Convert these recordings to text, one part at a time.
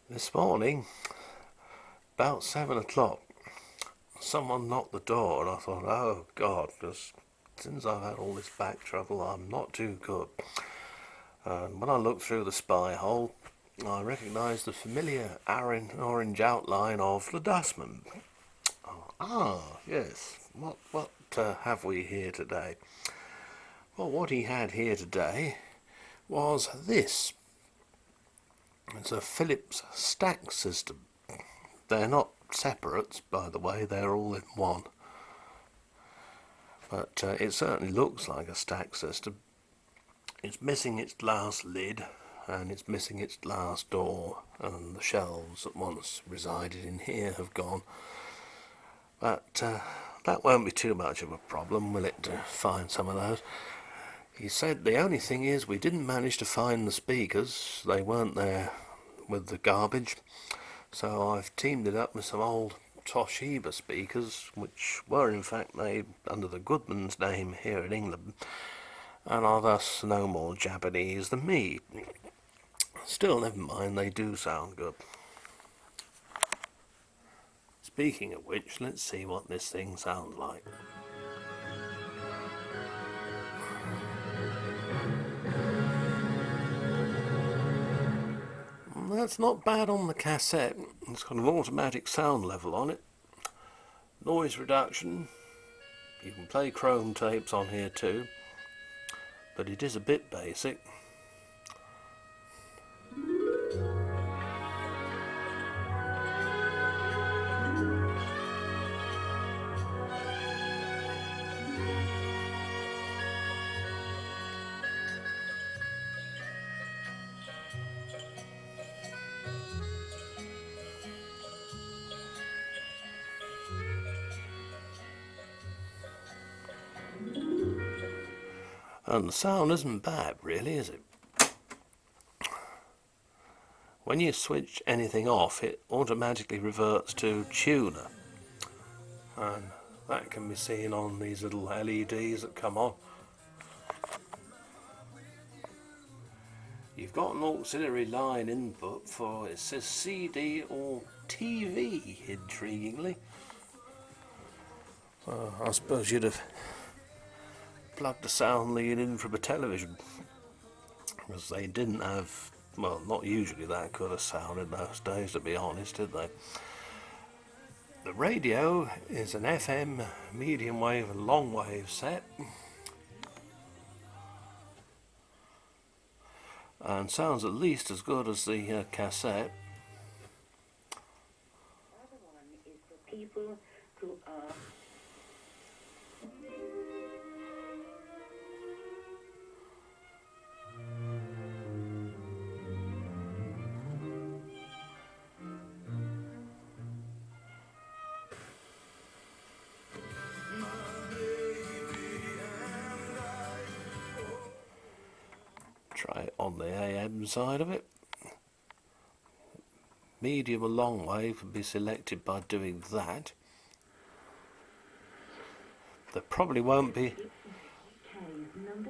This morning, about 7 o'clock, someone knocked the door and I thought, oh God, because since I've had all this back trouble, I'm not too good. And when I looked through the spy hole, I recognised the familiar orange outline of the dustman. Yes, what have we here today? Well, what he had here today was this. It's a Philips stack system. They're not separates, by the way, they're all in one. But it certainly looks like a stack system. It's missing its glass lid and it's missing its glass door, and the shelves that once resided in here have gone. But that won't be too much of a problem, will it, to find some of those? He said the only thing is we didn't manage to find the speakers. They weren't there with the garbage. So I've teamed it up with some old Toshiba speakers, which were in fact made under the Goodman's name here in England, and are thus no more Japanese than me. Still, never mind, they do sound good. Speaking of which, let's see what this thing sounds like. That's not bad on the cassette. It's got an automatic sound level on it. Noise reduction. You can play chrome tapes on here too, but it is a bit basic. And the sound isn't bad, really, is it? When you switch anything off, it automatically reverts to tuner, and that can be seen on these little LEDs that come on. You've got an auxiliary line input for, it says CD or TV, intriguingly. I suppose you'd have plugged a sound lead in from a television, because they didn't have, well, not usually that good a sound in those days, to be honest, did they? The radio is an FM medium wave and long wave set, and sounds at least as good as the cassette. Other one is for people who are Try it on the AM side of it. Medium or long wave can be selected by doing that. There probably won't be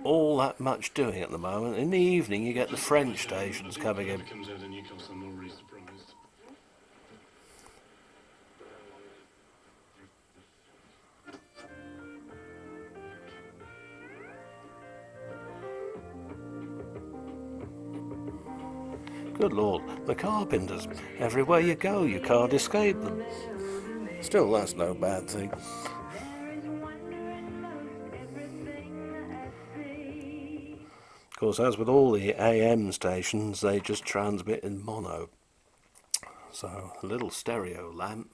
all that much doing at the moment. In the evening you get the French stations coming in. Good Lord, the Carpenters. Everywhere you go, you can't escape them. Still, that's no bad thing. Of course, as with all the AM stations, they just transmit in mono. So a little stereo lamp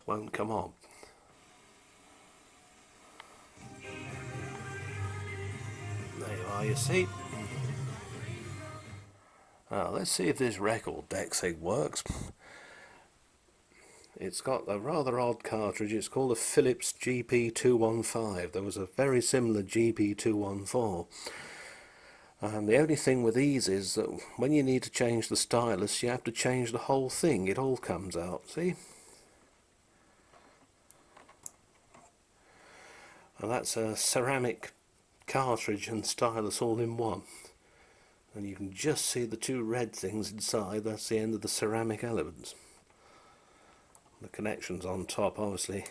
won't come on. There you are, you see. Now, let's see if this record deck thing works. It's got a rather odd cartridge. It's called a Philips GP215. There was a very similar GP214. And the only thing with these is that when you need to change the stylus, you have to change the whole thing. It all comes out, see? And that's a ceramic cartridge and stylus all in one. and you can just see the two red things inside. That's the end of the ceramic elements. The connections on top obviously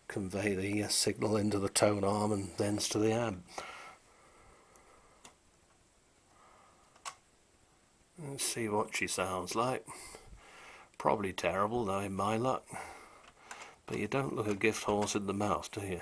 convey the signal into the tone arm and thence to the amp. Let's see what she sounds like. Probably terrible, though, in my luck. But you don't look a gift horse in the mouth, do you?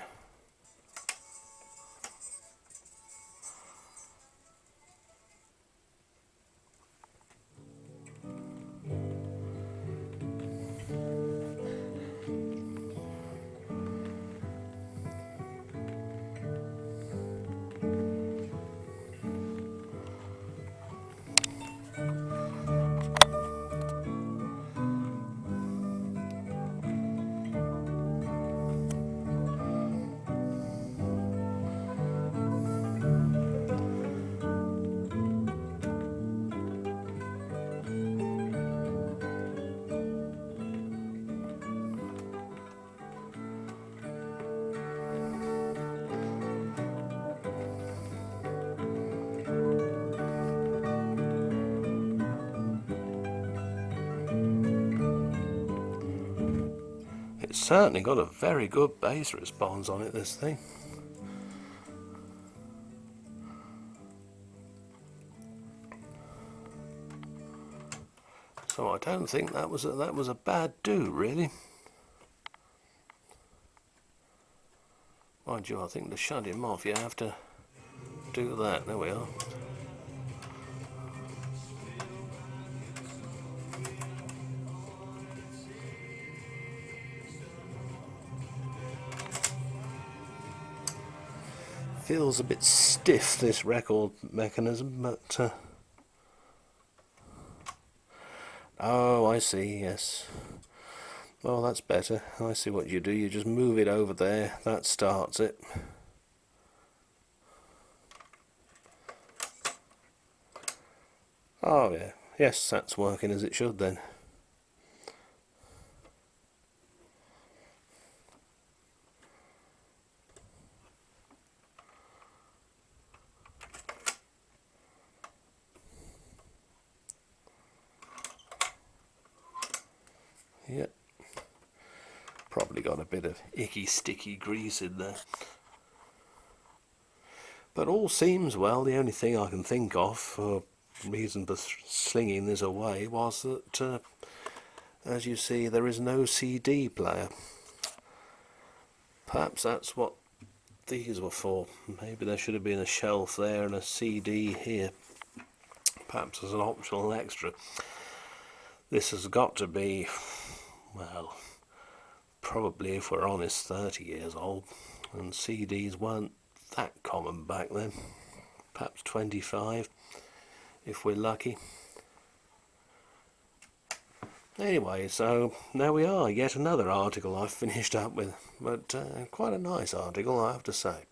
It's certainly got a very good bass response on it, this thing. So I don't think that was a bad do, really. Mind you, I think to shut him off you have to do that. There we are. Feels a bit stiff, this record mechanism, but oh, I see, yes. Well, that's better. I see what you do. You just move it over there. That starts it. Oh, yeah. Yes, that's working as it should then. Yep. Probably got a bit of icky, sticky grease in there. But all seems well. The only thing I can think of for reason for slinging this away was that, as you see, there is no CD player. Perhaps that's what these were for. Maybe there should have been a shelf there and a CD here. Perhaps as an optional extra. This has got to be, well, probably, if we're honest, 30 years old, and CDs weren't that common back then. Perhaps 25, if we're lucky. Anyway, so there we are, yet another article I've finished up with, but quite a nice article, I have to say.